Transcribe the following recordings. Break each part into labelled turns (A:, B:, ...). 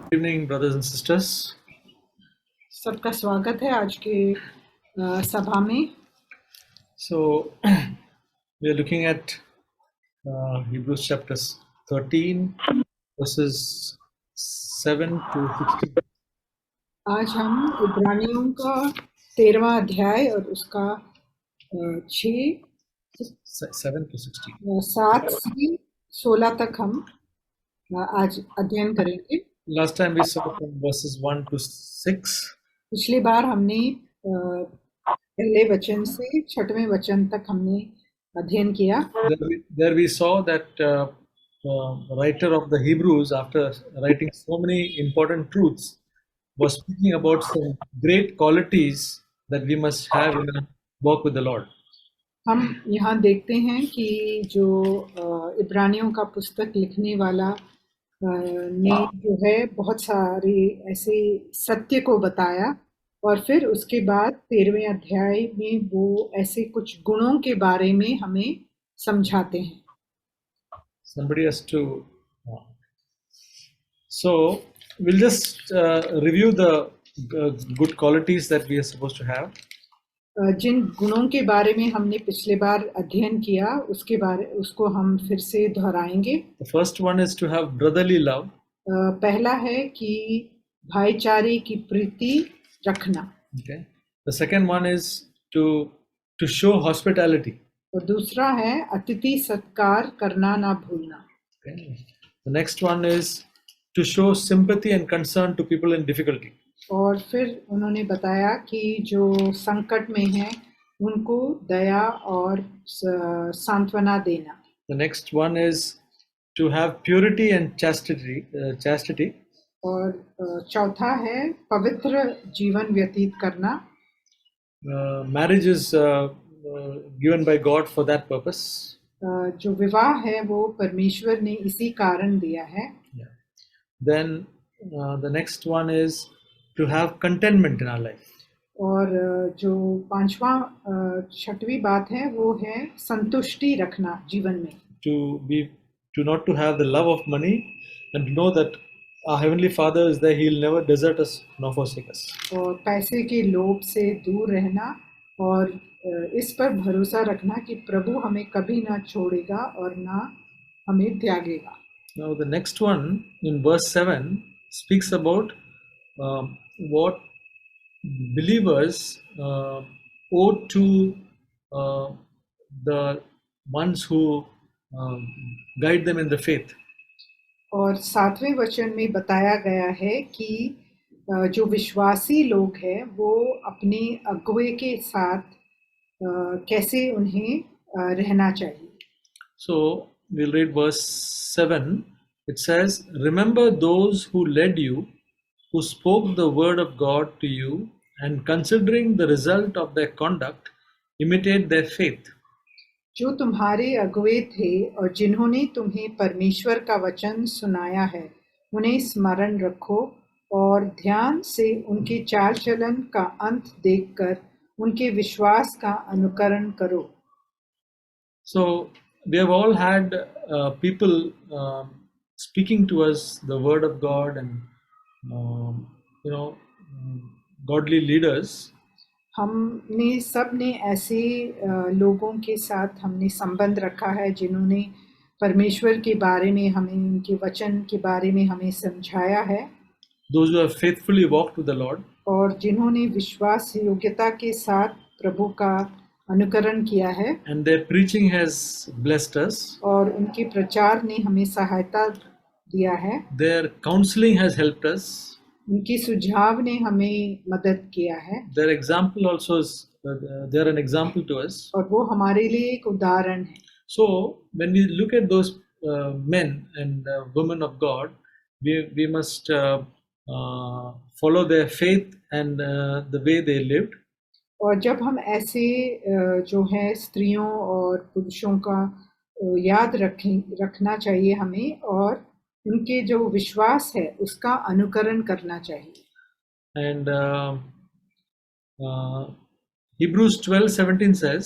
A: Good evening, brothers and sisters.
B: सबका स्वागत है आज के सभा में।
A: So, we are looking at Hebrews chapter 13, verses 7 to 16.
B: आज हम इब्रानियों का 13वां अध्याय और उसका 6
A: 7 to 16.
B: 7 से 16 तक हम आज अध्ययन करेंगे।
A: Last time we saw from verses 1 to 6.
B: पिछली बार हमने पहले वचन से 6वें वचन तक हमने अध्ययन किया।
A: There we saw that writer of the Hebrews, after writing so many important truths, was speaking about some great qualities that we must have in our walk with the Lord.
B: हम यहाँ देखते हैं कि जो इब्रानियों का पुस्तक लिखने वाला ने जो है बहुत सारे ऐसे सत्य को बताया और फिर उसके बाद 13वें अध्याय में वो ऐसे कुछ गुणों के बारे में हमें समझाते हैं।
A: Somebody has to. So we'll just review the good qualities that we are supposed to have.
B: जिन गुणों के बारे में हमने पिछले बार अध्ययन किया उसको हम फिर से दोहराएंगे।
A: The first one is to have brotherly love.
B: पहला है कि भाईचारे की प्रीति रखना।
A: Okay. The second one is to show hospitality.
B: और दूसरा है अतिथि सत्कार करना ना भूलना।
A: Okay. The next one is to show sympathy and concern to people in difficulty.
B: और फिर उन्होंने बताया कि जो संकट में हैं उनको दया और सांत्वना देना।
A: The next one is to have purity and chastity.
B: और चौथा है पवित्र जीवन व्यतीत करना।
A: Marriage is given by God for that purpose.
B: जो विवाह है वो परमेश्वर ने इसी कारण दिया है।
A: Yeah. Then the next one is to have contentment in our life.
B: और जो पांचवा 6वीं बात है वो है संतुष्टि रखना जीवन में।
A: To not to have the love of money and to know that our heavenly Father is there, He'll never desert us nor forsake us.
B: और पैसे के लोभ से दूर रहना और इस पर भरोसा रखना कि प्रभु हमें कभी ना छोड़ेगा और ना हमें त्यागेगा।
A: Now the next one in verse 7 speaks about what believers owe to the ones who guide them in the faith.
B: और 7वें वचन में बताया गया है कि जो विश्वासी लोग हैं वो अपने अगुवे के साथ कैसे उन्हें रहना चाहिए।
A: So we'll read verse 7. It says, "Remember those who led you, who spoke the word of God to you, and considering the result of their conduct, imitate their faith."
B: जो तुम्हारे अगुवे थे और जिन्होंने तुम्हें परमेश्वर का वचन सुनाया है उन्हें स्मरण रखो और ध्यान से उनके चाल चलन का अंत देखकर उनके विश्वास का अनुकरण करो।
A: So we have all had people speaking to us the word of God and godly leaders.
B: हमने सब ने ऐसे लोगों के साथ हमने संबंध रखा है जिन्होंने परमेश्वर के बारे में हमें उनके वचन के बारे में हमें समझाया है।
A: Those who have faithfully walked with the Lord.
B: और जिन्होंने विश्वास योग्यता के साथ प्रभु का अनुकरण किया है।
A: And their preaching has blessed us.
B: और उनके प्रचार ने हमें सहायता दिया है।
A: Their counseling has helped us.
B: उनकी सुझाव ने हमें मदद किया है।
A: Their example also is they are an example to us.
B: और वो हमारे लिए एक उदाहरण है।
A: So when we look at those men and women of God, we must follow their faith and the way they lived.
B: और जब हम ऐसे जो है स्त्रियों और पुरुषों का याद रखना चाहिए हमें और उनके जो विश्वास है उसका अनुकरण करना चाहिए।
A: And Hebrews 12:17 says,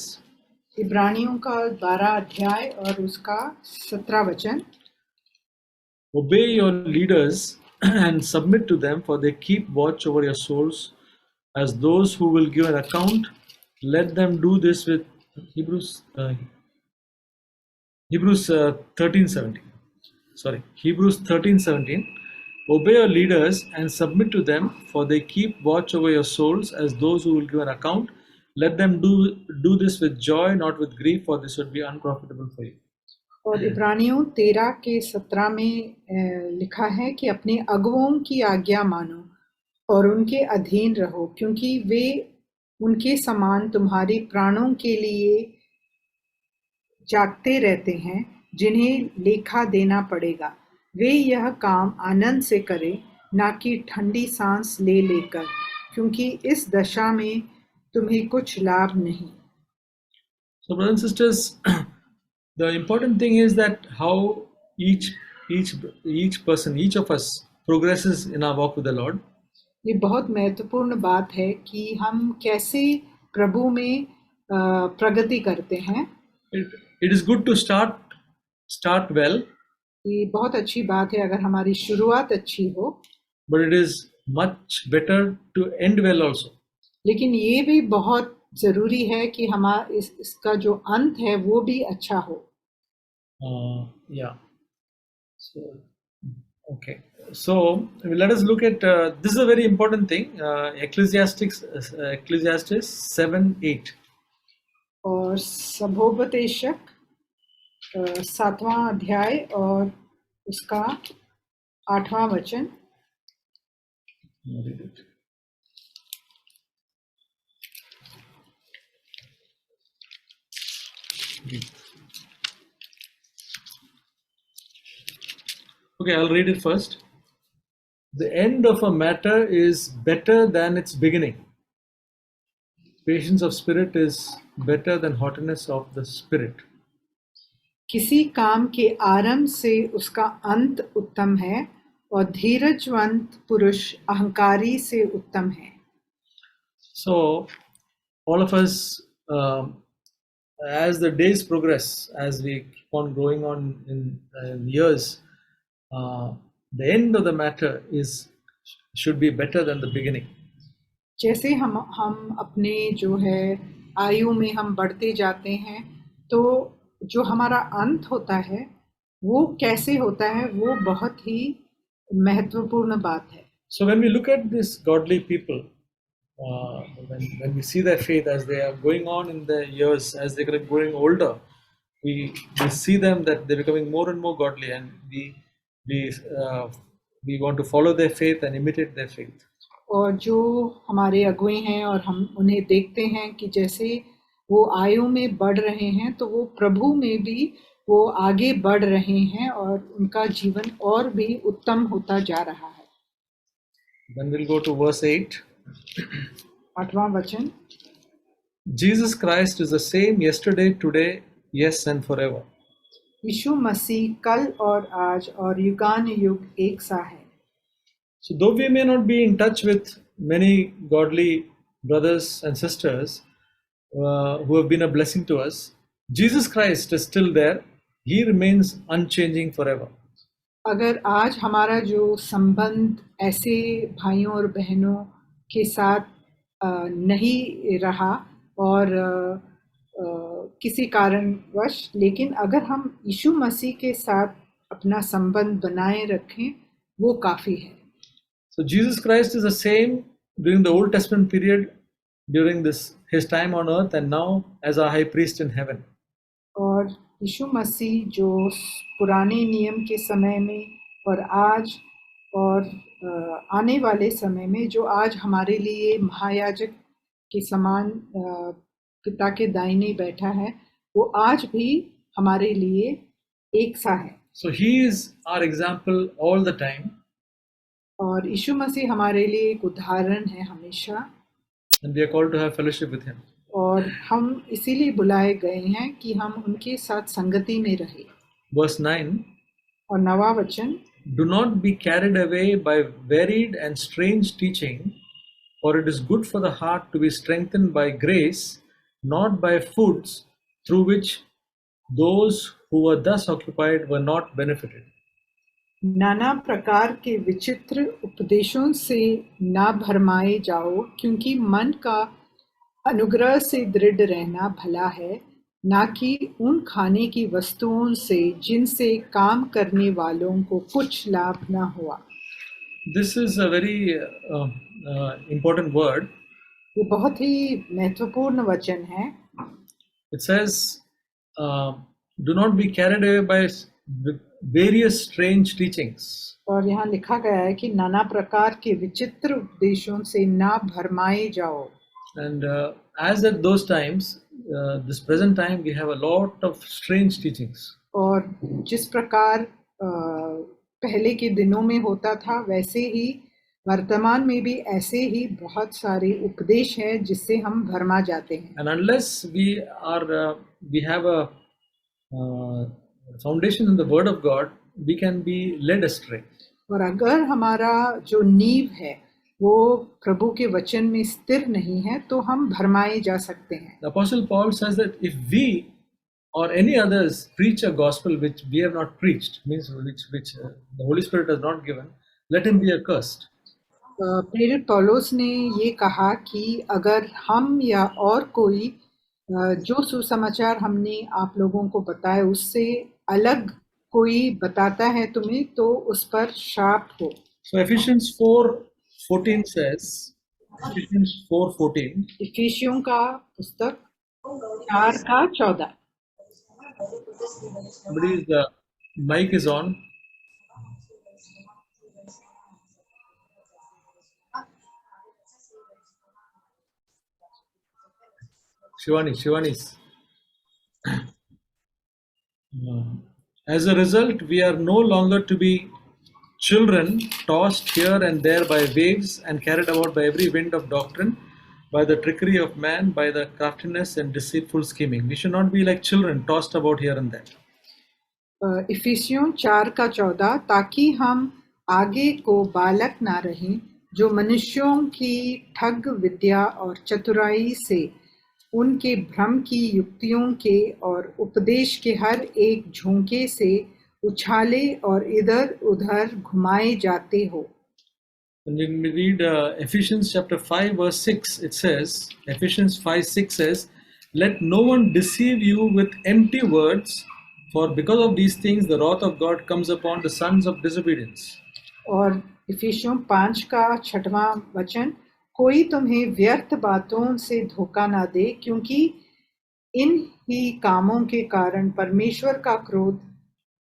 B: इब्रानियों का 12 अध्याय और उसका 17 वचन,
A: "Obey your leaders and submit to them, for they keep watch over your souls as those who will give an account. Let them do this with Hebrews 13:17. Sorry, Hebrews 13:17. Obey your leaders and submit to them, for they keep watch over your souls as those who will give an account. Let them do this with joy, not with grief, for this would be unprofitable for you.
B: और इब्रानियों 13 के 17 में लिखा है कि अपने अगुओं की आज्ञा मानो और उनके अधीन रहो, क्योंकि वे उनके समान तुम्हारी प्राणों के लिए जागते रहते हैं, जिन्हें लेखा देना पड़ेगा। वे यह काम आनंद से करें, ना कि ठंडी सांस ले लेकर, क्योंकि इस दशा में तुम्हें कुछ लाभ नहीं।
A: So, brothers and sisters, the important thing is that how each person, each of us progresses in our walk with the Lord.
B: ये बहुत महत्वपूर्ण बात है कि हम कैसे प्रभु में प्रगति करते हैं।
A: It is good to start well.
B: ये बहुत अच्छी बात है अगर हमारी शुरुआत अच्छी हो,
A: but it is much better to end well also.
B: लेकिन ये भी बहुत जरूरी है कि हमारा इसका जो अंत है वो भी अच्छा हो।
A: Yeah. So, okay. So let us look at this is a very important thing. Ecclesiastes 7:8.
B: और सभोपदेशक 7वां अध्याय और उसका 8वां वचन।
A: Okay, I'll read it first. The end of a matter is better than its beginning. Patience of spirit is better than haughtiness of the spirit.
B: किसी काम के आरंभ से उसका अंत उत्तम है, और धीरजवंत पुरुष अहंकारी से उत्तम है।
A: So, all of us, as the days progress, as we keep on growing on in years, the end of the matter should be better than the beginning.
B: जैसे हम अपने जो है आयु में हम बढ़ते जाते हैं, तो जो हमारा अंत होता है वो कैसे होता है, वो बहुत ही महत्वपूर्ण बात है।
A: So when we look at these godly people, when we see their faith as they are going on in their years, as they're growing older, we see them that they're becoming more and more godly, and we want to follow their faith and imitate their faith.
B: और जो हमारे अगुए हैं और हम उन्हें देखते हैं कि जैसे वो आयु में बढ़ रहे हैं, तो वो प्रभु में भी वो आगे बढ़ रहे हैं और उनका जीवन और भी उत्तम होता जा रहा है।
A: Then we'll go to verse 8.
B: 8वां वचन।
A: Jesus Christ is the same yesterday, today, yes and forever.
B: यीशु मसीह कल और आज और युगान युग एक सा है।
A: So though we may not be in touch with many godly brothers and sisters who have been a blessing to us, Jesus Christ is still there. He remains unchanging forever.
B: अगर आज हमारा जो संबंध ऐसे भाइयों और बहनों के साथ नहीं रहा और किसी कारणवश, लेकिन अगर हम यीशु मसीह के साथ अपना संबंध बनाए रखें, वो काफी है।
A: So Jesus Christ is the same during the Old Testament period, during his time on earth, and now as our high priest in heaven.
B: और यीशु मसीह जो पुराने नियम के समय में और आज और आने वाले समय में, जो आज हमारे लिए महायाजक के समान पिता के दाहिने बैठा है, वो आज भी हमारे लिए एक सा है।
A: So he is our example all the time.
B: और यीशु मसीह हमारे लिए एक उदाहरण है हमेशा।
A: And we are called to have fellowship with him.
B: और हम इसीलिए बुलाए गए हैं कि हम उनके साथ संगति में रहें।
A: Verse 9.
B: और 9वां वचन।
A: Do not be carried away by varied and strange teaching, for it is good for the heart to be strengthened by grace, not by foods through which those who were thus occupied were not benefited.
B: नाना प्रकार के विचित्र उपदेशों से ना भरमाए जाओ, क्योंकि मन का अनुग्रह से दृढ़ रहना भला है, ना कि उन खाने की वस्तुओं से जिनसे काम करने वालों को कुछ लाभ न हुआ।
A: This is a very important word.
B: ये बहुत ही महत्वपूर्ण वचन है।
A: It says, do not be carried away by various strange teachings.
B: और यहाँ लिखा गया है कि नाना प्रकार के विचित्र उपदेशों से ना भरमाए जाओ।
A: And as at those times, this present time, we have a lot of strange teachings.
B: और जिस प्रकार पहले के दिनों में होता था, वैसे ही वर्तमान में भी ऐसे ही बहुत सारे उपदेश हैं जिससे हम भरमा जाते हैं।
A: And unless we have a foundation in the Word of God, we can be led astray.
B: और अगर हमारा जो नींव है वो प्रभु के वचन में स्थिर नहीं है, तो हम भरमाए जा सकते हैं।
A: The Apostle Paul says that if we or any others preach a gospel which we have not preached, means which the Holy Spirit has not given, let him be accursed.
B: प्रेरित पौलुस ने ये कहा कि अगर हम या और कोई जो सुसमाचार हमने आप लोगों को बताया उससे अलग कोई बताता है तुम्हें, तो उस पर शाप हो।
A: So Ephesians 4:14 says, Ephesians 4:14.
B: इफिसियों का पुस्तक 4:14।
A: Somebody's mic is on. Shivani's. As a result, we are no longer to be children tossed here and there by waves and carried about by every wind of doctrine, by the trickery of man, by the craftiness and deceitful scheming. We should not be like children tossed about here and there.
B: इफिसियों 4:14, ताकि हम आगे को बालक ना रहें, जो मनुष्यों की ठग विद्या और चतुराई से, उनके भ्रम की युक्तियों के और उपदेश के हर एक झोंके से उछाले और इधर उधर घुमाए जाते हो।
A: When we read Ephesians chapter 5 verse 6, it says, Ephesians 5:6 says, let no one deceive you with empty words, for because of these things the wrath of God comes upon the sons of disobedience.
B: और इफिसियों 5:6 वचन, कोई तुम्हें व्यर्थ बातों से धोखा ना दे, क्योंकि इन ही कामों के कारण परमेश्वर का क्रोध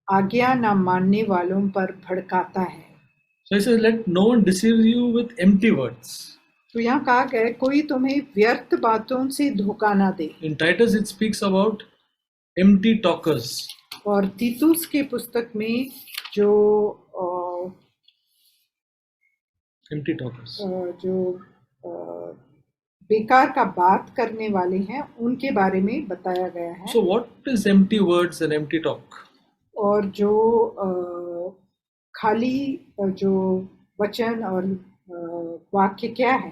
B: आज्ञा न मानने वालों पर भड़काता है।
A: So he says, let no one deceive you with empty words.
B: तो यहाँ कहा गया कोई तुम्हें व्यर्थ बातों से धोखा ना दे।
A: In Titus it speaks about empty talkers.
B: और तीतुस के पुस्तक में जो
A: empty talkers,
B: जो बेकार का बात करने वाले हैं, उनके बारे में बताया गया है।
A: So what is empty words and empty talk?
B: और जो खाली जो वचन और वाक्य क्या है?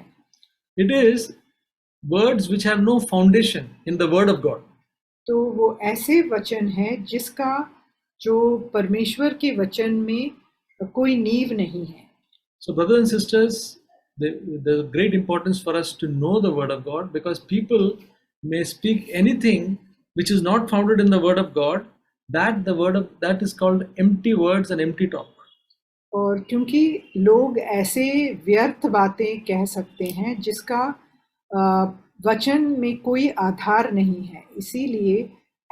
A: It is words which have no foundation in the word of God.
B: तो वो ऐसे वचन है जिसका जो परमेश्वर के वचन में कोई नींव नहीं है।
A: So brothers and sisters, there's great importance for us to know the word of God, because people may speak anything which is not founded in the word of God. That is called empty words and empty talk.
B: और क्योंकि लोग ऐसे व्यर्थ बातें कह सकते हैं जिसका वचन में कोई आधार नहीं है, इसीलिए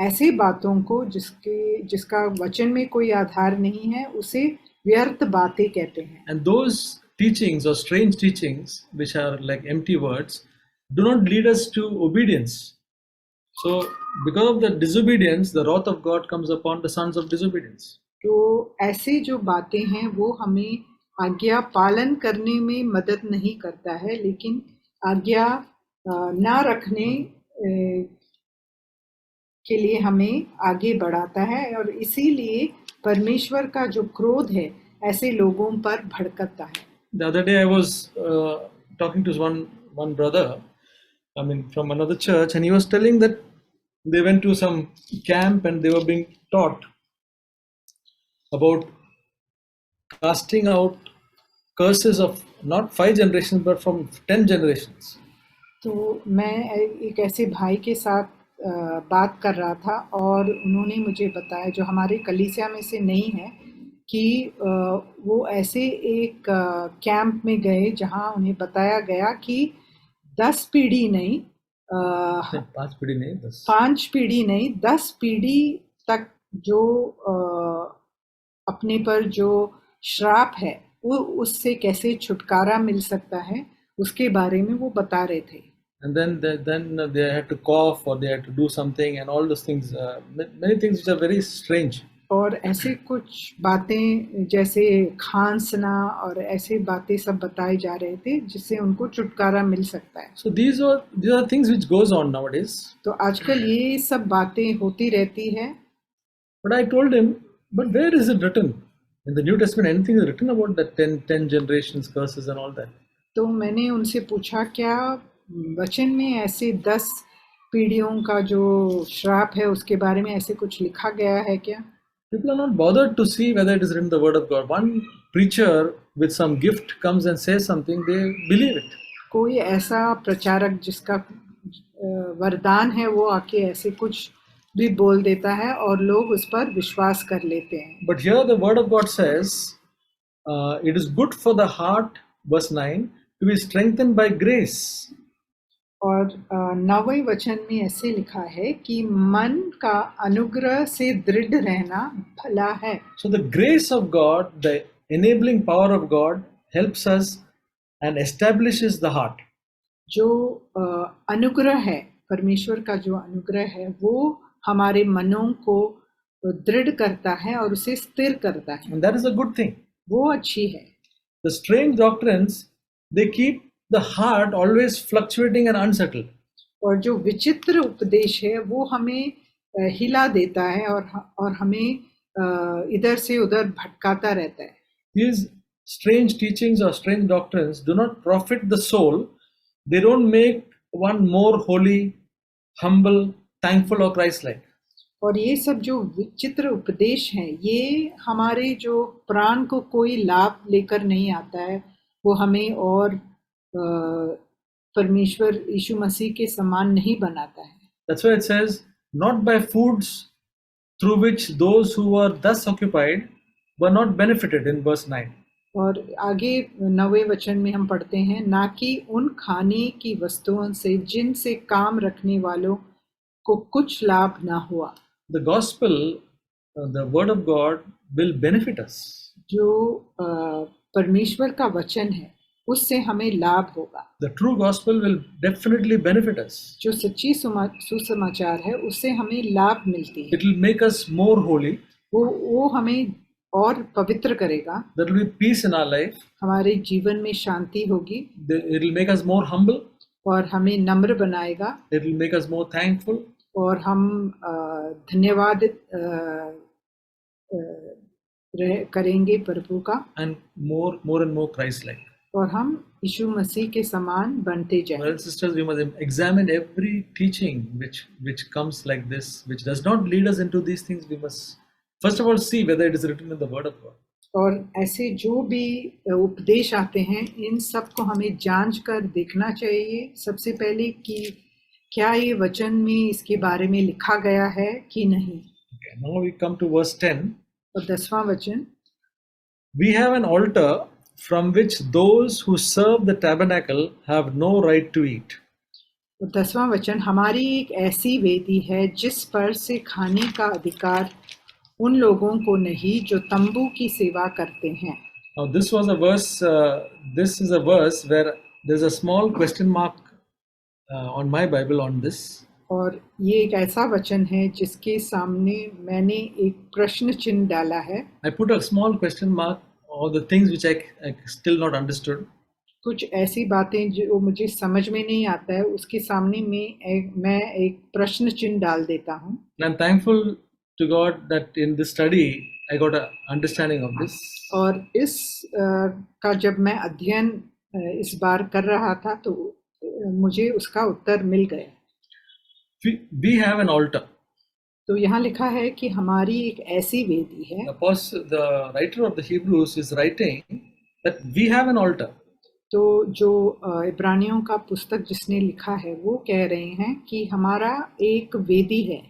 B: ऐसे बातों को जिसका वचन में कोई आधार नहीं है उसे व्यर्थ बातें कहते हैं।
A: And those teachings or strange teachings which are like empty words do not lead us to obedience. So because of the disobedience, the wrath of God comes upon the sons of disobedience.
B: तो ऐसे जो बातें हैं वो हमें आज्ञा पालन करने में मदद नहीं करता है, लेकिन आज्ञा ना रखने के लिए हमें आगे बढ़ाता है, और इसीलिए परमेश्वर का जो क्रोध है ऐसे लोगों पर भड़कता है।
A: The other day I was talking to one brother, from another church, and he was telling that they went to some camp and they were being taught about casting out curses of not 5 generations but from 10 generations.
B: तो मैं एक ऐसे भाई के साथ बात कर रहा था और उन्होंने मुझे बताया, जो हमारे कलीसिया में से नहीं है, कि वो ऐसे एक कैंप में गए जहां उन्हें बताया गया कि 10 पीढ़ी नहीं,
A: 5 पीढ़ी नहीं, 10.
B: 5 पीढ़ी नहीं, 10 पीढ़ी तक जो अपने पर जो श्राप है वो उससे कैसे छुटकारा मिल सकता है, उसके बारे में वो बता रहे थे.
A: And then they had to cough or they had to do something and all those things, many things which are very strange.
B: और ऐसे कुछ बातें जैसे खांसना और ऐसे बातें सब बताए जा रहे थे जिससे उनको छुटकारा मिल सकता है.
A: So these are things which goes on nowadays.
B: तो आजकल ये सब बातें होती रहती है.
A: But I told him, but where is it written in the New Testament? Anything is written about that 10 generations curses and all that?
B: तो मैंने उनसे पूछा, क्या वचन में ऐसे 10 पीढ़ियों का जो श्राप है उसके बारे में ऐसे कुछ लिखा गया है क्या?
A: People are not bothered to see whether it is written in the Word of God. One preacher with some gift comes and says something, they believe it.
B: कोई ऐसा प्रचारक जिसका वरदान है वो आके ऐसे कुछ भी बोल देता है और लोग उस पर विश्वास कर लेते हैं.
A: But here the Word of God says, it is good for the heart, verse 9, to be strengthened by grace.
B: और 9वें वचन में ऐसे लिखा है कि मन का अनुग्रह से दृढ़ रहना भला है.
A: So the grace of God, the enabling power of God, helps us and establishes the heart.
B: जो अनुग्रह है, परमेश्वर का जो अनुग्रह है, वो हमारे मनों को दृढ़ करता है और उसे स्थिर करता है.
A: And that is a good thing.
B: वो अच्छी है.
A: The strange doctrines, they keep the heart always fluctuating and unsettled.
B: और जो विचित्र उपदेश है वो हमें हिला देता है और हमें इधर से उधर भटकाता रहता है.
A: These strange teachings or strange doctrines do not profit the soul. They don't make one more holy, humble, thankful or Christ-like.
B: और ये सब जो विचित्र उपदेश हैं, ये हमारे जो प्राण को कोई लाभ लेकर नहीं आता है, वो हमें और परमेश्वर यीशु मसीह के समान नहीं बनाता है.
A: That's why it says, not by foods through which those who were thus occupied were not benefited, in verse 9.
B: और आगे 9वें वचन में हम पढ़ते हैं, ना कि उन खाने की वस्तुओं से जिनसे काम रखने वालों को कुछ लाभ ना हुआ.
A: The gospel, the word of God will benefit us.
B: जो परमेश्वर का वचन है उससे हमें लाभ होगा.
A: The true gospel will definitely benefit us.
B: जो सच्ची सुसमाचार है उससे हमें लाभ मिलती है.
A: It will make us more holy.
B: वो हमें और पवित्र करेगा.
A: There will be peace in our life.
B: हमारे जीवन में शांति होगी.
A: It will make us more humble.
B: और हमें नम्र बनाएगा.
A: It will make us more thankful.
B: और हम धन्यवाद करेंगे प्रभु का.
A: And more and more Christ-like.
B: और हम यीशु मसीह के समान बनते जाएं.
A: Brothers and sisters, we must examine every teaching which comes like this, which does not lead us into these things. We must first of all see whether it is written in the Word of God.
B: और ऐसे जो भी उपदेश आते हैं, इन सब को हमें जांच कर देखना चाहिए सबसे पहले कि क्या ये वचन में इसके बारे में लिखा गया है कि नहीं.
A: Okay, now we come to verse 10.
B: और 10वां वचन,
A: We have an altar from which those who serve the tabernacle have no right to eat.
B: और 10वां वचन, हमारी एक ऐसी वेदी है जिस पर से खाने का अधिकार उन लोगों को नहीं जो तंबू की सेवा करते हैं.
A: Now this was a verse. This is a verse where there's a small question mark on my Bible on this.
B: और ये एक ऐसा वचन है जिसके सामने मैंने एक प्रश्न चिन्ह डाला है.
A: I put a small question mark on the things which I still not understood.
B: कुछ ऐसी बातें जो मुझे समझ में नहीं आता है उसके सामने मैं एक प्रश्न चिन्ह डाल देता हूँ.
A: And I'm thankful to God that in this study I got an understanding of this.
B: और इस का जब मैं अध्ययन इस बार कर रहा था तो मुझे उसका उत्तर मिल गया.
A: We have an altar.
B: तो यहाँ लिखा है कि हमारी एक ऐसी वेदी है।
A: The writer of the Hebrews is writing that we have an altar.
B: तो जो इब्रानियों का पुस्तक जिसने लिखा है वो कह रहे हैं कि हमारा एक वेदी है।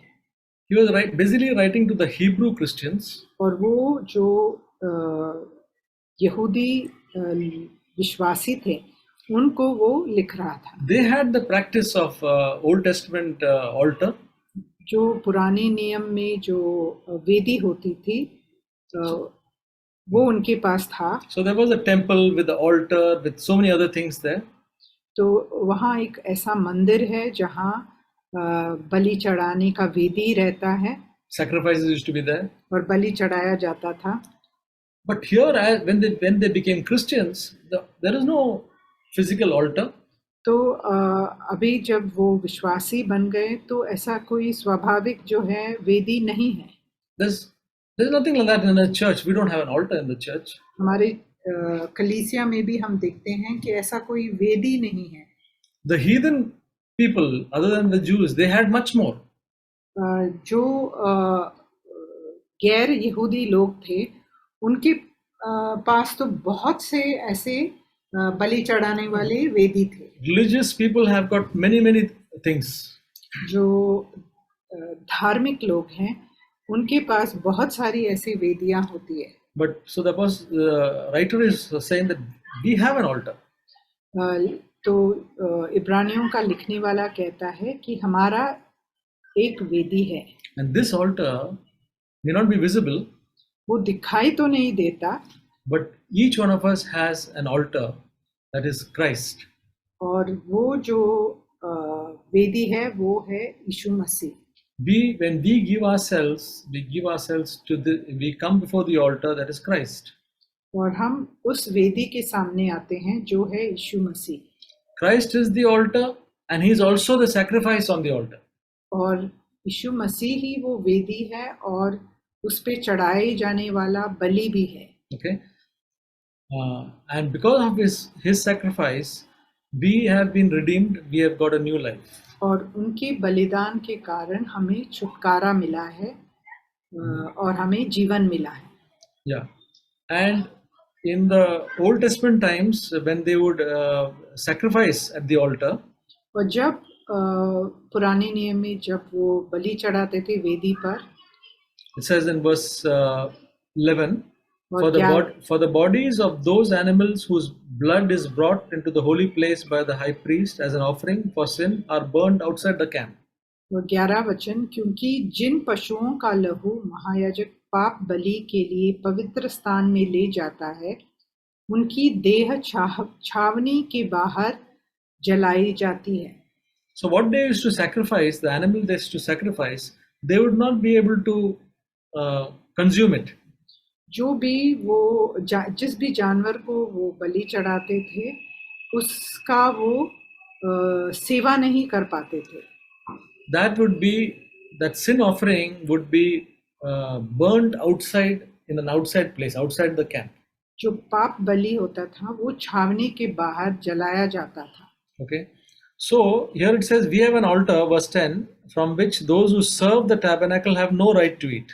A: He was busily writing to the Hebrew Christians.
B: और वो जो यहूदी विश्वासी थे उनको वो लिख रहा था।
A: They had the practice of Old Testament altar.
B: जो पुराने नियम में जो वेदी होती थी वो उनके पास था।
A: So there was a temple with the altar with so many other things there.
B: तो वहाँ एक ऐसा मंदिर है जहाँ बलि चढ़ाने का वेदी रहता है।
A: Sacrifices used to be there.
B: और बलि चढ़ाया जाता था।
A: But here, when they became Christians, there is no physical altar.
B: तो अभी जब वो विश्वासी बन गए तो ऐसा कोई स्वाभाविक जो है वेदी नहीं है।
A: There's nothing like that in the church. We don't have an altar in the church.
B: हमारे कलीसिया में भी हम देखते हैं कि ऐसा कोई वेदी नहीं है।
A: The heathen people, other than the Jews, they had much more.
B: जो गैर यहूदी लोग थे उनके पास तो बहुत से ऐसे बलि चढ़ाने वाले वेदी थे।
A: Religious people have got many things.
B: जो धार्मिक लोग हैं उनके पास बहुत सारी ऐसी वेदियां होती है।
A: But so the writer is saying that we have an altar.
B: तो इब्रानियों का लिखने वाला कहता है कि हमारा एक वेदी है।
A: And this altar may not be visible.
B: वो दिखाई तो नहीं देता।
A: But each one of us has an altar, that is Christ.
B: और वो जो वेदी है वो है यीशु मसीह।
A: When we give ourselves to we come before the altar, that is Christ.
B: और हम उस वेदी के सामने आते हैं जो है यीशु मसीह।
A: Christ is the altar and he is also the sacrifice on the altar.
B: और यीशु मसीह ही वो वेदी है और उस पे चढ़ाए जाने वाला बलि भी है।
A: Okay. And because of his sacrifice, we have been redeemed, we have got a new life.
B: और उनके बलिदान के कारण हमें छुटकारा मिला है और हमें जीवन मिला है।
A: Yeah. And in the Old Testament times, when they would sacrifice at the altar,
B: और जब पुराने नियम में जब वो बलि चढ़ाते थे वेदी पर,
A: it says in verse 11, for the bodies of those animals whose blood is brought into the holy place by the high priest as an offering for sin are burned outside the camp.
B: और 11 वचन, क्योंकि जिन पशुओं का लहू महायाजक पाप बलि के लिए पवित्र स्थान में ले जाता है उनकी देह छावनी के बाहर जलाई जाती है।
A: So what they used to sacrifice, the animal they used to sacrifice, they would not be able to consume it.
B: जो भी वो जिस भी जानवर को वो बलि चढ़ाते थे उसका वो सेवा नहीं कर पाते थे।
A: That sin offering would be burned outside in an outside place, outside the camp.
B: जो पाप बलि होता था वो छावनी के बाहर जलाया जाता था।
A: Okay. So here it says we have an altar, verse 10, from which those who serve the tabernacle have no right to eat.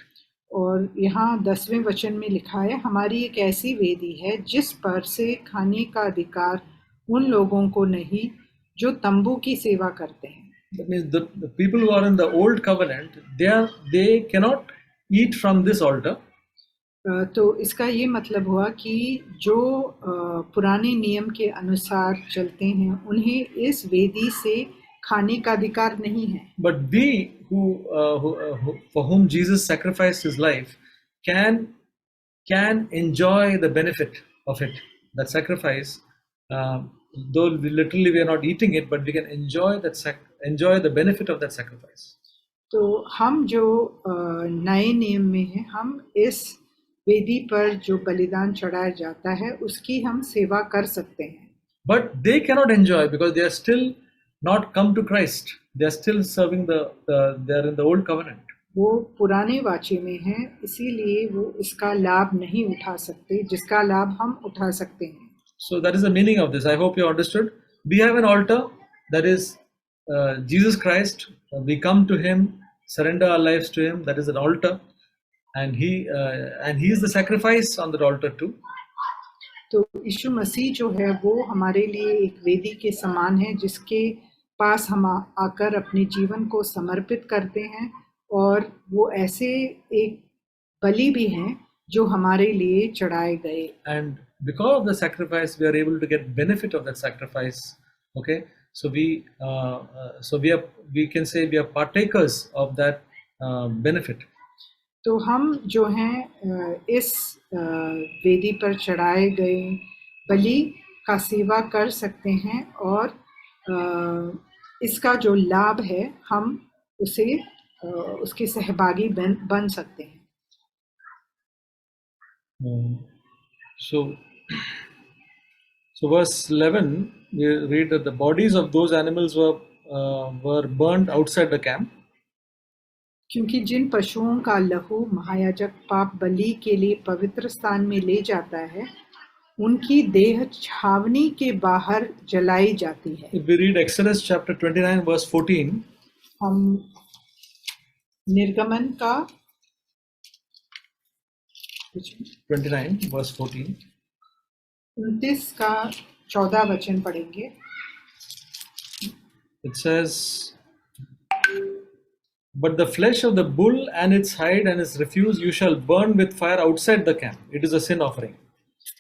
B: और यहाँ 10वें वचन में लिखा है हमारी एक ऐसी वेदी है जिस पर से खाने का अधिकार उन लोगों को नहीं जो तंबू की सेवा करते हैं।
A: That means the people who are in the old covenant, they cannot eat from this altar.
B: तो इसका ये मतलब हुआ कि जो पुराने नियम के अनुसार चलते हैं उन्हें इस वेदी से खाने का अधिकार नहीं है।
A: But we who for whom Jesus sacrificed his life can enjoy the benefit of it. That sacrifice, though literally we are not eating it, but we can enjoy the benefit of that sacrifice.
B: तो हम जो नए नियम में हैं हम इस वेदी पर जो बलिदान चढ़ाया जाता है उसकी हम सेवा कर सकते हैं।
A: But they cannot enjoy because they are still not come to Christ. They are still serving they are in the old covenant.
B: वो पुराने वाचे में हैं इसीलिए वो इसका लाभ नहीं उठा सकते जिसका लाभ हम उठा सकते हैं।
A: So that is the meaning of this. I hope you understood. We have an altar, that is Jesus Christ. We come to him surrender our lives to Him. That is an altar, and He is the sacrifice on that altar too.
B: तो यीशु मसीह जो है वो हमारे लिए एक वेदी के समान है, जिसके पास हम आकर अपने जीवन को समर्पित करते हैं, और वो ऐसे एक बलि भी हैं जो हमारे लिए चढ़ाए गए.
A: And because of the sacrifice, we are able to get benefit of that sacrifice. Okay, so we can say we are partakers of that benefit.
B: तो हम जो हैं इस वेदी पर चढ़ाए गए बलि का सेवा कर सकते हैं, और इसका जो लाभ है हम उसे उसके सहभागी बन सकते हैं.
A: So verse 11, we read that the bodies of those animals were burned outside the camp.
B: क्योंकि जिन पशुओं का लहू महायाजक पाप बलि के लिए पवित्र स्थान में ले जाता है, उनकी देह छावनी के बाहर जलाई जाती है.
A: If we read Exodus chapter 29 verse 14,
B: हम निर्गमन का
A: 29 verse 14,
B: 29 का 14 वचन पढ़ेंगे.
A: it says, but the flesh of the bull and its hide and its refuse you shall burn with fire outside the camp. It is a sin offering.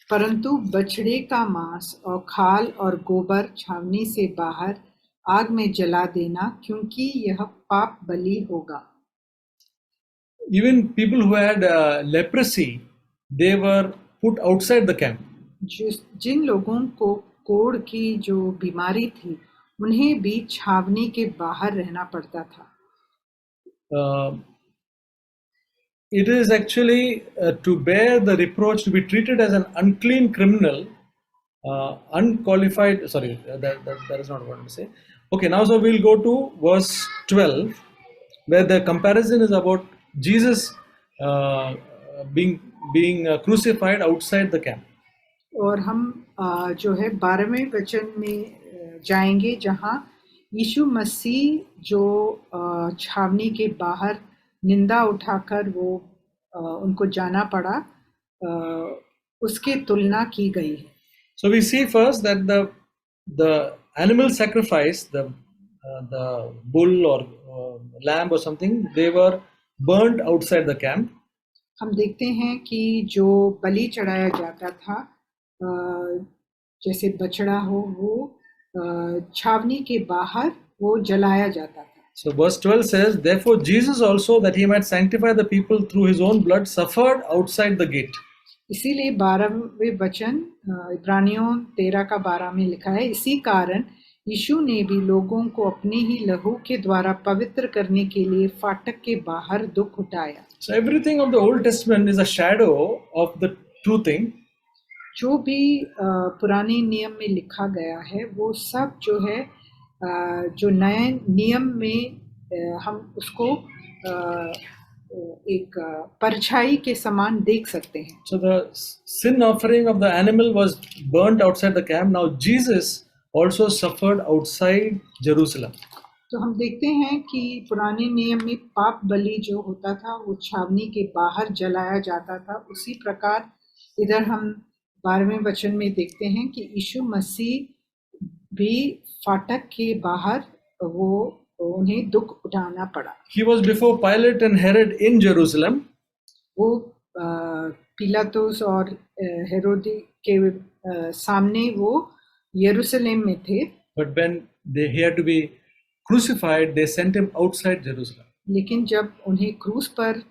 B: परंतु बछड़े का मांस और खाल और गोबर छावनी से बाहर आग में जला देना, क्योंकि यह पाप बलि होगा.
A: Even people who had leprosy, they were put outside the camp.
B: जिन लोगों को कोढ़ की जो बीमारी थी, उन्हें भी छावनी के बाहर रहना पड़ता था.
A: It is actually to bear the reproach, to be treated as an unclean criminal, unqualified. Sorry, that is not what I want to say. Okay, now so we'll go to verse 12, where the comparison is about Jesus being crucified outside the camp.
B: और हम जो है 12वें वचन में जाएंगे, जहां यीशु मसीह जो छावनी के बाहर निंदा उठाकर वो उनको जाना पड़ा, उसके तुलना की गई है.
A: So we see first that the animal sacrifice, the bull or lamb or something, they were burned outside the camp.
B: हम देखते हैं कि जो बलि चढ़ाया जाता था, जैसे बछड़ा हो, वो छावनी के बाहर वो जलाया जाता था.
A: So verse 12 says, therefore Jesus also, that he might sanctify the people through his own blood, suffered outside the gate.
B: इसीलिए 12वें वचन इब्रानियों 13 का 12 में लिखा है, इसी कारण यीशु ने भी लोगों को अपने ही लहू के द्वारा पवित्र करने के लिए फाटक के बाहर दुख उठाया.
A: So everything of the Old Testament is a shadow of the true thing.
B: जो भी पुराने नियम में लिखा गया है, वो सब जो है जो नए नियम में हम उसको एक परछाई के समान देख सकते हैं.
A: So the sin offering of the animal was burnt outside the camp. Now Jesus also suffered outside Jerusalem.
B: तो हम देखते हैं कि पुराने नियम में पाप बलि जो होता था वो छावनी के बाहर जलाया जाता था. उसी प्रकार इधर हम 12वें वचन में देखते हैं कि यीशु मसीह भी फाटक के बाहर वो उन्हें दुख उठाना पड़ा.
A: He was before Pilate and Herod in Jerusalem.
B: वो पिलातुस और हेरोदी के सामने वो यरूशलेम में थे.
A: But when he had to be crucified, they sent him outside Jerusalem.
B: लेकिन जब उन्हें क्रूस पर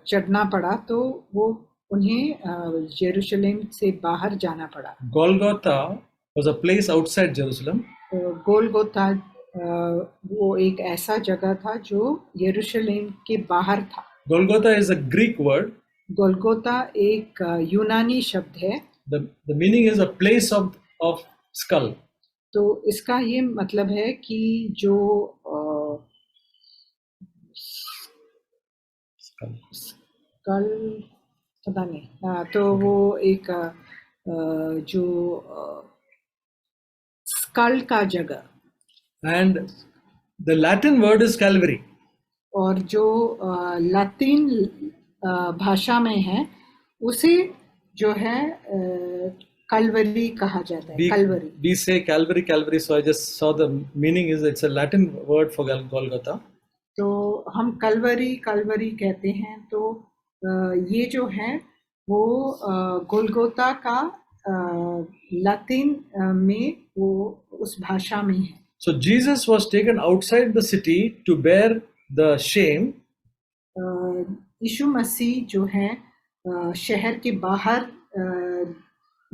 B: चढ़ना पड़ा तो वो उन्हें यरूशलेम से बाहर जाना पड़ा.
A: Golgotha was a place outside Jerusalem.
B: Golgotha वो एक ऐसा जगह था जो यरूशलेम के बाहर था.
A: Golgotha is a Greek word.
B: Golgotha एक यूनानी शब्द है.
A: The meaning is a place of skull.
B: तो इसका ये मतलब है कि जो स्कल पता नहीं, तो वो एक जो स्कल का जगह.
A: And the Latin word is Calvary.
B: और जो लातीन भाषा में है उसे जो है कलवरी कहा जाता है, Kalvari.
A: We say Calvary, so I just saw the meaning is it's a Latin word for Golgotha.
B: तो हम कलवरी कहते हैं। तो ये जो है वो गोलगोता का लातीन में वो उस भाषा में है।
A: So Jesus was taken outside the city to bear the shame.
B: यीशु मसीह जो है शहर के बाहर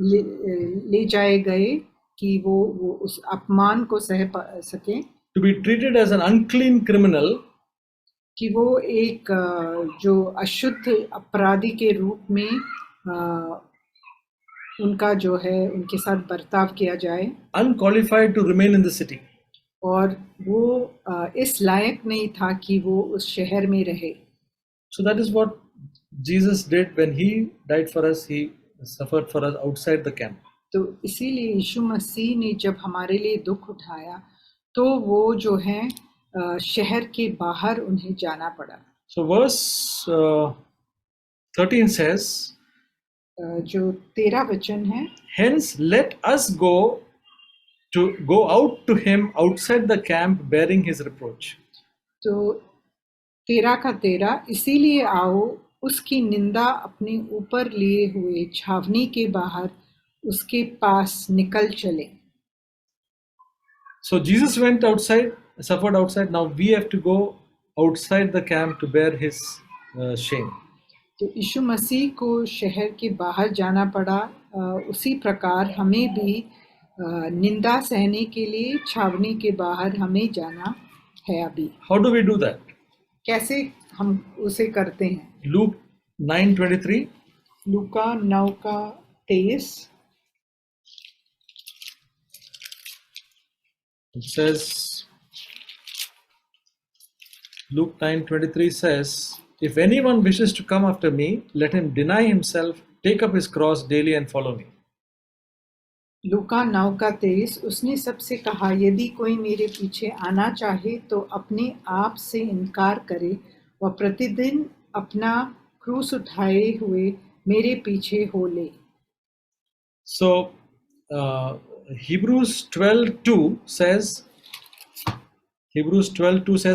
B: ले जाए गए कि वो उस अपमान को सह सके।
A: To be treated as an unclean criminal.
B: कि वो एक जो अशुद्ध अपराधी के रूप में उनका जो है उनके साथ बर्ताव किया जाए।
A: Unqualified to remain in the city.
B: और वो इस लायक नहीं था कि वो उस शहर में रहे।
A: So that is what Jesus did when he died for us. He suffered for us outside the camp.
B: तो इसीलिए यीशु मसीह ने जब हमारे लिए दुख उठाया तो वो जो है शहर के बाहर उन्हें जाना पड़ा।
A: So verse 13 says,
B: जो 13 वचन है,
A: hence let us go out to him outside the camp bearing his reproach.
B: तो 13 का 13, इसीलिए आओ उसकी निंदा अपने ऊपर लिए हुए छावनी के बाहर उसके पास निकल चले।
A: So Jesus went outside, suffered outside. Now we have to go outside the camp to bear his shame.
B: तो यीशु मसीह को शहर के बाहर जाना पड़ा। उसी प्रकार हमें भी निंदा सहने के लिए छावनी के बाहर हमें जाना है अभी।
A: How do we do that?
B: कैसे हम उसे करते हैं?
A: Luke 9:23.
B: लूका 9 का 23
A: It says, Luke 9:23 says, if anyone wishes to come after me, let him deny himself, take up his cross daily and follow me.
B: लूका 9 का 23, उसने सबसे कहा, यदि कोई मेरे पीछे आना चाहे तो अपने आप से इनकार करे और प्रतिदिन अपना क्रूस उठाए हुए मेरे पीछे हो ले।
A: So Hebrews 12:2 says,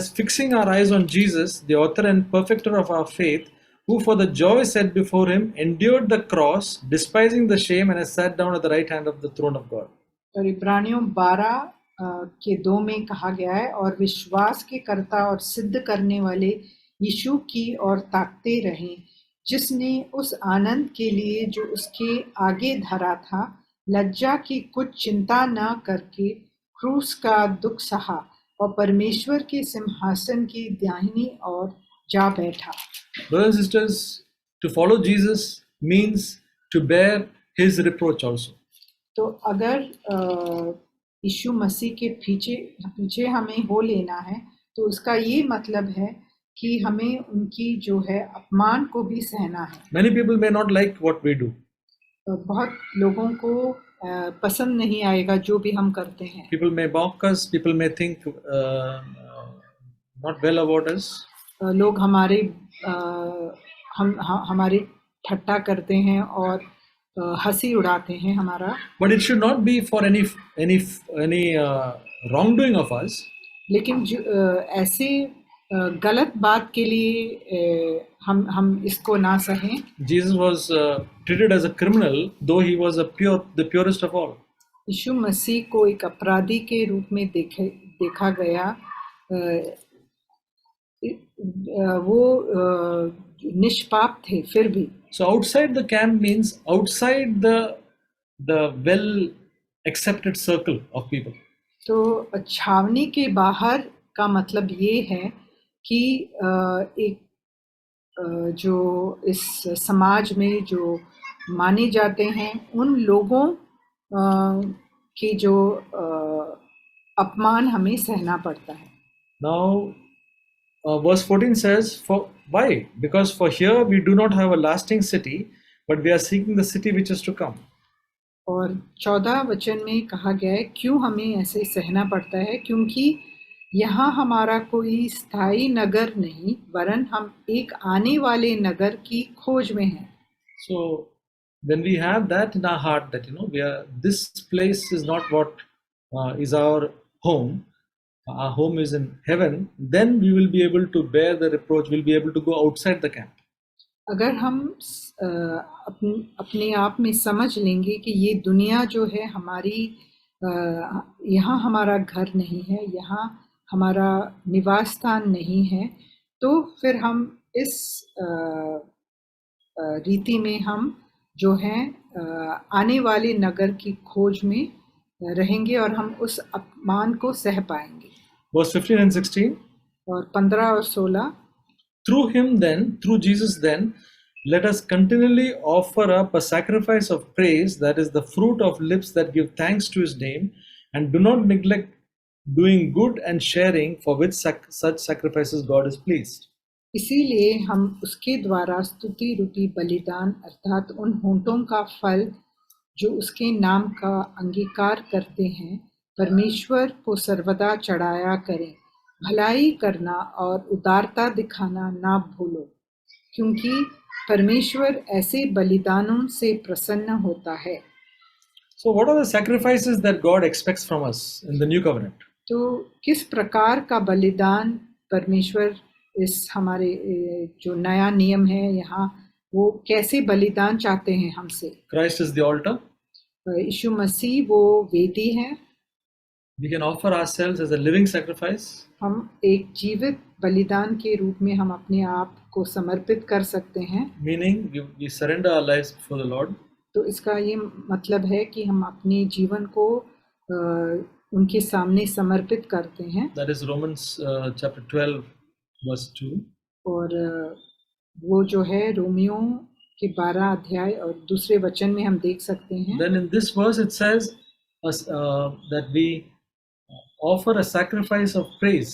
A: fixing our eyes on Jesus, the author and perfecter of our faith, who for the joy set before him endured the cross, despising the shame, and has sat down at the right hand of the throne of God.
B: और इब्रानियों 12 के 2 में कहा गया है, और विश्वास के कर्ता और सिद्ध करने वाले यीशु की ओर ताकते रहें, जिसने उस आनंद के लिए जो उसके आगे धरा था, लज्जा की कुछ चिंता न करके क्रूस का दुख सहा और परमेश्वर के सिंहासन की दाहिनी ओर जा बैठा।
A: Brothers and sisters, to follow Jesus means to bear his reproach also.
B: तो अगर यीशु मसीह के पीछे हमें हो लेना है तो उसका ये मतलब है कि हमें उनकी जो है अपमान को भी सहना है।
A: Many people may not like what we do.
B: बहुत लोगों को पसंद नहीं आएगा जो भी हम करते हैं।
A: People may mock us, people may think not well about us.
B: लोग हमारी ठट्टा करते हैं और हंसी उड़ाते हैं हमारा।
A: But it should not be for any wrongdoing of us.
B: लेकिन ऐसे गलत बात के लिए हम इसको ना सहें।
A: Jesus was treated as a criminal, though he was the purest of all.
B: यीशु मसीह को एक अपराधी के रूप में देखा गया। वो निष्पाप थे फिर भी।
A: So outside the camp means outside the well accepted circle of people.
B: तो छावनी के बाहर का मतलब ये है कि एक जो इस समाज में जो माने जाते हैं उन लोगों की जो अपमान हमें सहना पड़ता है।
A: Now verse 14 says, why? Because for here we do not have a lasting city, but we are seeking the city which is to come.
B: और 14 वचन में कहा गया है, क्यों हमें ऐसे सहना पड़ता है? क्योंकि यहाँ हमारा कोई स्थायी नगर नहीं, वरन हम एक आने वाले नगर की खोज में हैं।
A: So when we have that in our heart, that we are, this place is not what is our home. Our home is in heaven. Then we will be able to bear the reproach. We'll be able to go outside the camp.
B: अगर हम अपने आप में समझ लेंगे कि ये दुनिया जो है हमारी, यहाँ हमारा घर नहीं है, यहाँ हमारा निवास स्थान नहीं है, तो फिर हम इस रीति में हम जो हैं आने वाले नगर की खोज में रहेंगे और हम उस अपमान को सह पाएंगे।
A: Verse 15 and 16.
B: और 15 और 16,
A: Through him then, through Jesus then, let us continually offer up a sacrifice of praise, that is the fruit of lips that give thanks to his name, and do not neglect doing good and sharing, for with such sacrifices God is pleased.
B: इसीलिए हम उसके द्वारा स्तुति रूपी बलिदान अर्थात उन होंठों का फल जो उसके नाम का अंगीकार करते हैं, परमेश्वर को सर्वदा चढ़ाया करें। भलाई करना और उदारता दिखाना ना भूलो, क्योंकि परमेश्वर ऐसे बलिदानों से प्रसन्न होता है।
A: So what are the sacrifices that God expects from us in the new covenant?
B: तो किस प्रकार का बलिदान परमेश्वर इस हमारे जो नया नियम है यहाँ, वो कैसे बलिदान चाहते हैं हमसे?
A: Christ is the altar.
B: यीशु मसीह वो वेदी है।
A: We can offer ourselves as a living sacrifice.
B: हम एक जीवित बलिदान के रूप में हम अपने आप को समर्पित कर सकते हैं।
A: Meaning we surrender our lives before the Lord.
B: तो इसका ये मतलब है कि हम अपने जीवन को उनके सामने समर्पित करते हैं।
A: That is Romans chapter 12 verse 2.
B: और वो जो है रोमियो के 12 अध्याय और दूसरे वचन में हम देख सकते हैं।
A: Then in this verse it says that we offer a sacrifice of praise.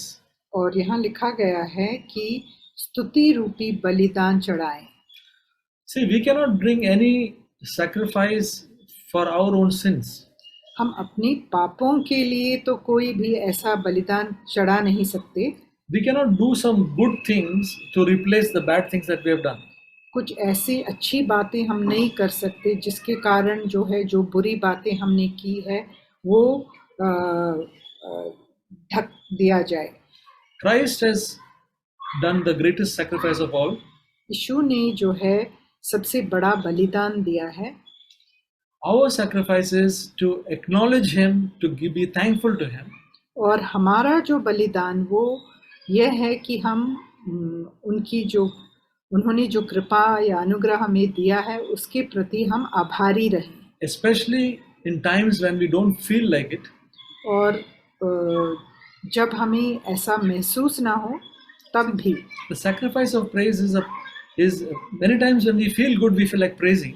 B: और यहाँ लिखा गया है कि स्तुति रूपी बलिदान चढ़ाएं।
A: See, we cannot bring any sacrifice for our own sins.
B: हम अपने पापों के लिए तो कोई भी ऐसा बलिदान चढ़ा नहीं सकते।
A: We cannot do some good things to replace the bad things that we have done.
B: कुछ ऐसी अच्छी बातें हम नहीं कर सकते जिसके कारण जो है जो बुरी बातें हमने की है वो ढक दिया जाए।
A: Christ has done the greatest sacrifice of all.
B: यीशु ने जो है सबसे बड़ा बलिदान दिया है।
A: Our sacrifice is to acknowledge him, to be thankful to him.
B: और हमारा जो बलिदान वो यह है कि हम उनकी जो उन्होंने जो कृपा या अनुग्रह हमें दिया है उसके प्रति हम आभारी रहें।
A: Especially in times when we don't feel like it.
B: और जब हमें ऐसा महसूस ना हो तब भी।
A: The sacrifice of praise is many times when we feel good, we feel like praising.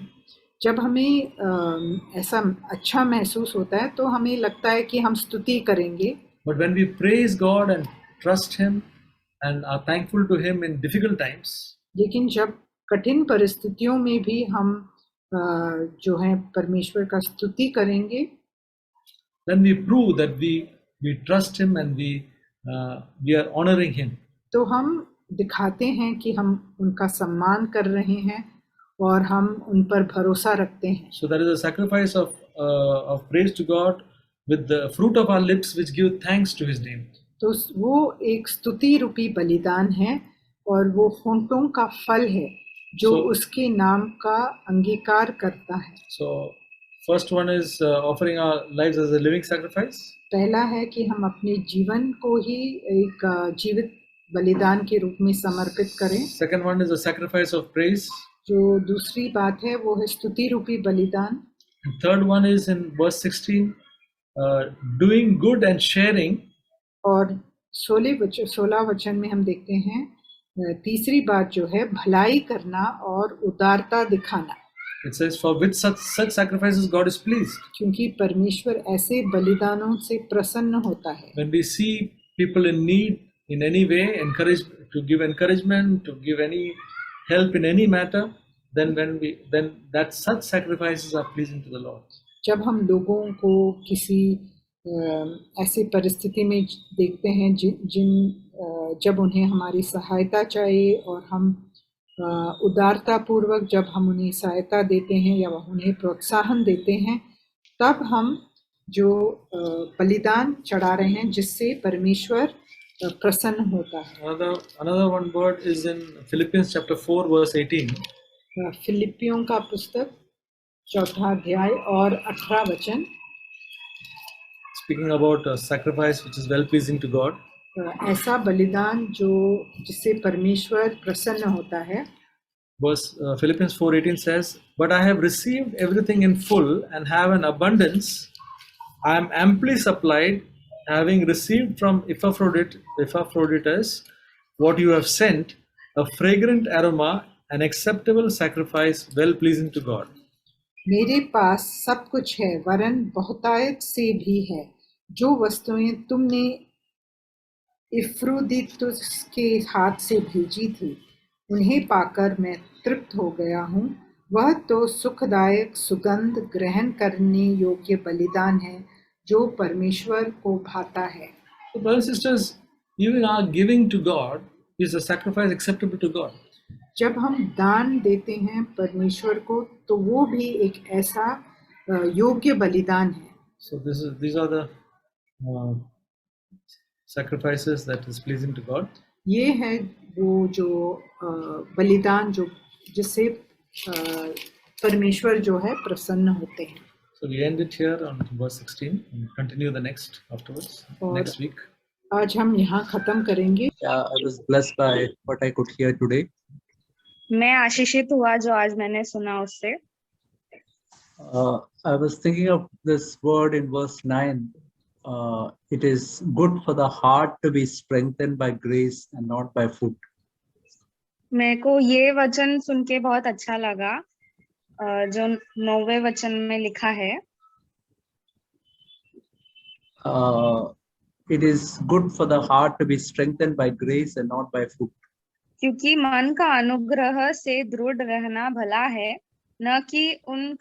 B: जब हमें ऐसा अच्छा महसूस होता है तो हमें लगता है कि हम स्तुति करेंगे।
A: But when we praise God and trust him and are thankful to him in difficult times,
B: लेकिन जब कठिन परिस्थितियों में भी हम जो है परमेश्वर का स्तुति करेंगे,
A: then we prove that we trust him and we are honoring him.
B: तो हम दिखाते हैं कि हम उनका सम्मान कर रहे हैं और हम उन पर भरोसा रखते हैं।
A: So there is a sacrifice of praise to God with the fruit of our lips which give thanks to his name.
B: तो वो एक स्तुति रूपी बलिदान है और वो होंठों का फल है जो उसके नाम का अंगीकार करता है।
A: So first one is offering our lives as a living sacrifice.
B: पहला है कि हम अपने जीवन को ही एक जीवित बलिदान के रूप में समर्पित करें।
A: Second one is a sacrifice of praise.
B: जो दूसरी बात है वो है स्तुति रूपी बलिदान।
A: And third one is in verse 16, doing good and sharing.
B: और 16 वचन में हम देखते हैं तीसरी बात जो है भलाई करना और उदारता दिखाना।
A: It says, for with such sacrifices God is pleased.
B: क्योंकि परमेश्वर ऐसे बलिदानों से प्रसन्न होता है।
A: When we see people in need in any way, to give encouragement, to give any help in any matter, then that such sacrifices are pleasing to the Lord.
B: जब हम लोगों को किसी ऐसी परिस्थिति में देखते हैं जब उन्हें हमारी सहायता चाहिए और हम उदारता पूर्वक जब हम उन्हें सहायता देते हैं या उन्हें प्रोत्साहन देते हैं, तब हम जो बलिदान चढ़ा रहे हैं जिससे परमेश्वर प्रसन्न होता है।
A: Another one word is in Philippians chapter 4 verse 18.
B: फिलिपियों का पुस्तक 4 अध्याय और 18 वचन,
A: speaking about a sacrifice which is well pleasing to God.
B: ऐसा बलिदान जिससे परमेश्वर प्रसन्न होता है।
A: Philippians 4:18 says, "But I have received everything in full and have an abundance. I am amply supplied, having received from Epaphroditus what you have sent, a fragrant aroma, an acceptable sacrifice, well pleasing to God."
B: मेरे पास सब कुछ है, वरन बहुतायत से भी है। जो वस्तुएं तुमने इफ्रोदितुस के हाथ से भेजी थी, उन्हें पाकर मैं तृप्त हो गया हूँ। वह तो सुखदायक सुगंध ग्रहण करने योग्य बलिदान है जो परमेश्वर को भाता है।
A: So, brothers and sisters, even our giving to God is a sacrifice acceptable to God.
B: जब हम दान देते हैं परमेश्वर को, तो वो भी एक ऐसा योग्य बलिदान है।
A: So these are the sacrifices that is pleasing to God.
B: ये है वो जो बलिदान जिससे परमेश्वर जो है प्रसन्न होते हैं।
A: So we end it here on verse 16 and continue the next afterwards next week.
B: आज हम यहाँ खत्म करेंगे।
C: I was blessed by what I could hear today.
D: मैं आशीषित हुआ जो आज मैंने सुना उससे।
C: I was thinking of this word in verse 9. It is good for the heart to be strengthened by grace and not by food.
D: मेरे को ये वचन सुन के बहुत अच्छा लगा, जो 9वें वचन में लिखा है।
C: It is good for the heart to be strengthened by grace and not by food.
D: क्योंकि मन का अनुग्रह से दृढ़ रहना भला है, न कि उन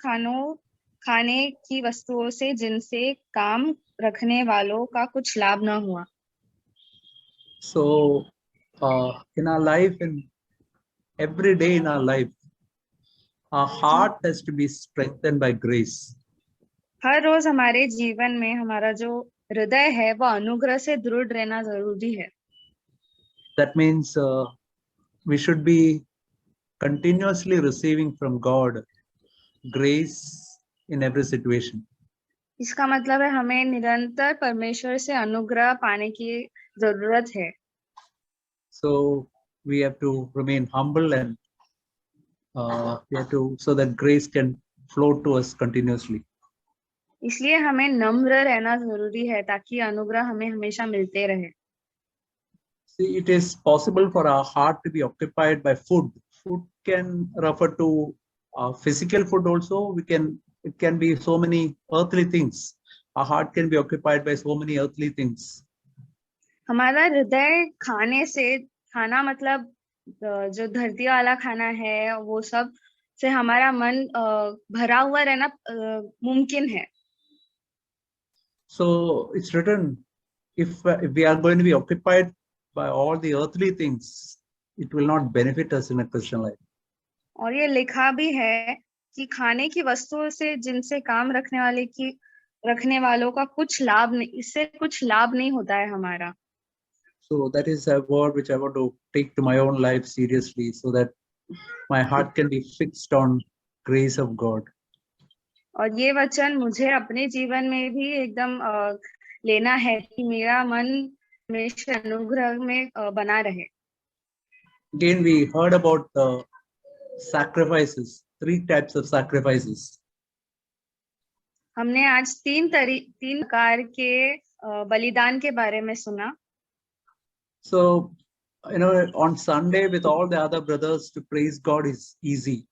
D: खाने की वस्तुओं से जिनसे काम रखने वालों का कुछ लाभ न हुआ।
C: So in our life, in every day in our life, our heart has to be strengthened by grace.
D: हर रोज हमारे जीवन में हमारा जो हृदय है वो अनुग्रह से दृढ़ रहना जरूरी है।
C: That means we should be continuously receiving from God grace in every situation.
D: इसका मतलब है हमें निरंतर परमेश्वर से अनुग्रह पाने की जरूरत है।
C: So we have to remain humble and we have to, so that grace can flow to us continuously.
D: इसलिए हमें नम्र रहना जरूरी है ताकि अनुग्रह हमें हमेशा मिलते रहे।
C: See, it is possible for our heart to be occupied by food. Food can refer to physical food also. It can be so many earthly things. Our heart can be occupied by so many earthly things.
D: हमारा हृदय खाना मतलब जो धरती वाला खाना है वो सब से हमारा मन भरा हुआ रहना मुमकिन है।
C: So it's written, if we are going to be occupied by all the earthly things, it will not benefit us in a Christian life.
D: और ये लिखा भी है कि खाने की वस्तुओं से जिनसे काम रखने वालों का इससे कुछ लाभ नहीं होता है हमारा।
C: So that is a word which I want to take to my own life seriously, so that my heart can be fixed on grace of God.
D: और ये वचन मुझे अपने जीवन में भी एकदम लेना है कि मेरा मन हमेशा अनुग्रह में बना रहे।
C: Again, we heard about the sacrifices, 3 types of sacrifices.
D: हमने आज 3 प्रकार के बलिदान के बारे में सुना।
C: So, on Sunday with all the other brothers to praise God is easy.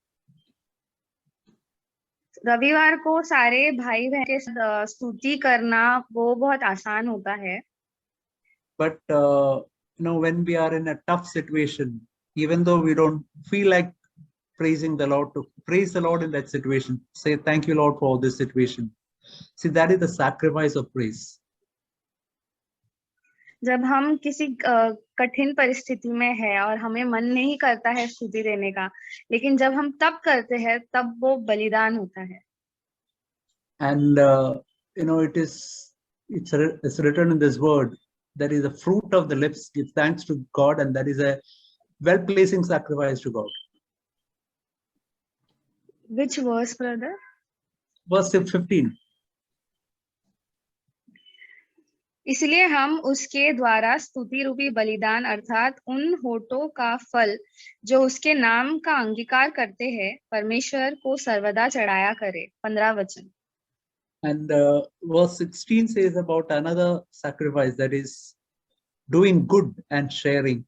D: रविवार को सारे भाई बहन के स्तुति करना वो बहुत आसान होता है।
C: But when we are in a tough situation, even though we don't feel like praising the Lord, to praise the Lord in that situation, say thank you Lord for this situation. See, that is the sacrifice of praise.
D: जब हम किसी कठिन परिस्थिति में है और हमें मन नहीं करता है स्तुति देने का, लेकिन जब हम तब करते हैं तब वो बलिदान होता है।
C: And it's written in this word, that is the fruit of the lips, give thanks to God, and that is a well-pleasing sacrifice to God.
D: Which verse, brother?
C: Verse 15.
D: इसलिए हम उसके द्वारा स्तुति रूपी बलिदान अर्थात उन होठों का फल जो उसके नाम का अंगीकार करते हैं परमेश्वर को सर्वदा चढ़ाया करे। 15 वचन।
C: And verse 16 says about another sacrifice, that is doing good and sharing.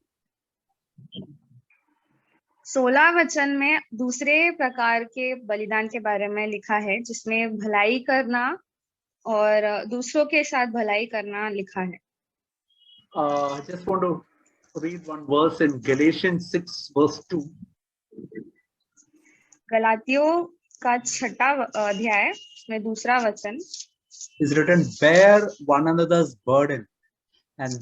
D: 16 वचन में दूसरे प्रकार के बलिदान के बारे में लिखा है, जिसमें भलाई करना और दूसरों के साथ भलाई करना लिखा है।
C: I just want to read one verse in Galatians 6 verse 2.
D: गलातियों का 6वां अध्याय में दूसरा वचन
C: is written, bear one another's burden and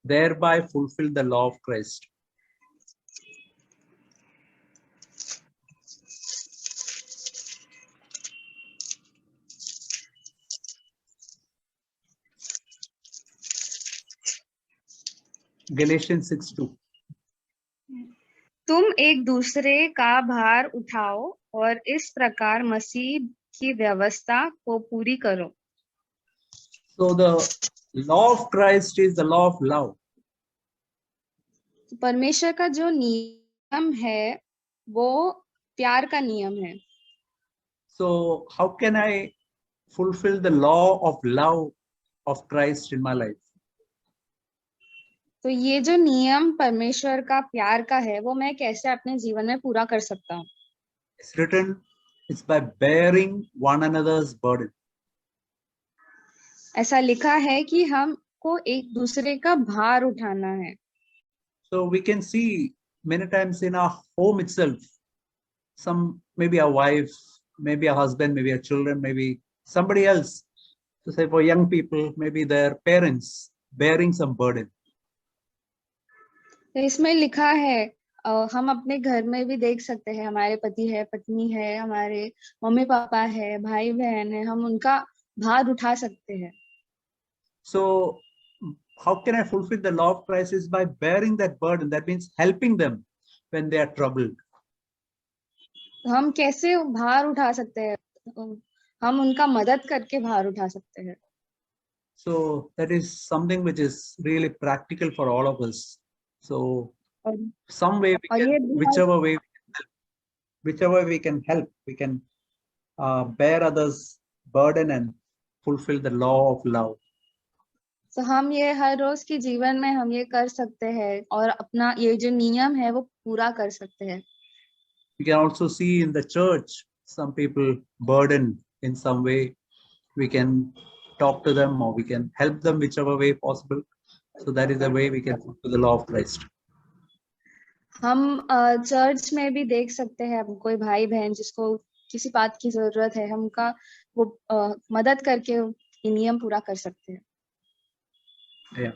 C: thereby fulfill the law of Christ. Galatians 6:2.
D: तुम एक दूसरे का भार उठाओ और इस प्रकार मसीह की व्यवस्था को पूरी करो।
C: So the law of Christ is the law of love.
D: परमेश्वर का जो नियम है वो प्यार का नियम है।
C: So how can I fulfill the law of love of Christ in my life?
D: तो ये जो नियम परमेश्वर का प्यार का है वो मैं कैसे अपने जीवन में पूरा कर सकता हूँ?
C: It's written, it's by bearing one another's burden.
D: ऐसा लिखा है कि हमको एक दूसरे का भार उठाना है।
C: So we can see many times in our home itself, some, maybe a wife, maybe a husband, maybe a children, maybe somebody else. So say for young people, maybe their parents bearing some burden.
D: तो इसमें लिखा है हम अपने घर में भी देख सकते हैं, हमारे पति है, पत्नी है, हमारे मम्मी पापा है, भाई बहन है, हम उनका भार उठा सकते हैं।
C: So how can I fulfill the law of Christ is by bearing that burden. That means helping them when they are troubled.
D: तो हम कैसे भार उठा सकते हैं? हम उनका मदद करके भार उठा सकते हैं।
C: So that is something which is really practical for all of us. So some way we can, whichever way we can help, we can bear others' burden and fulfill the law of love.
D: तो हम ये हर रोज के जीवन में हम ये कर सकते हैं और अपना ये जो नियम है वो पूरा कर सकते हैं।
C: We can also see in the church some people burdened in some way. We can talk to them or we can help them whichever way possible. So that is the way we can fulfill the law of Christ.
D: हम church में भी देख सकते हैं, हम कोई भाई बहन जिसको किसी बात की जरूरत है, हम उनका वो मदद करके ये नियम पूरा कर सकते हैं।
C: Yeah.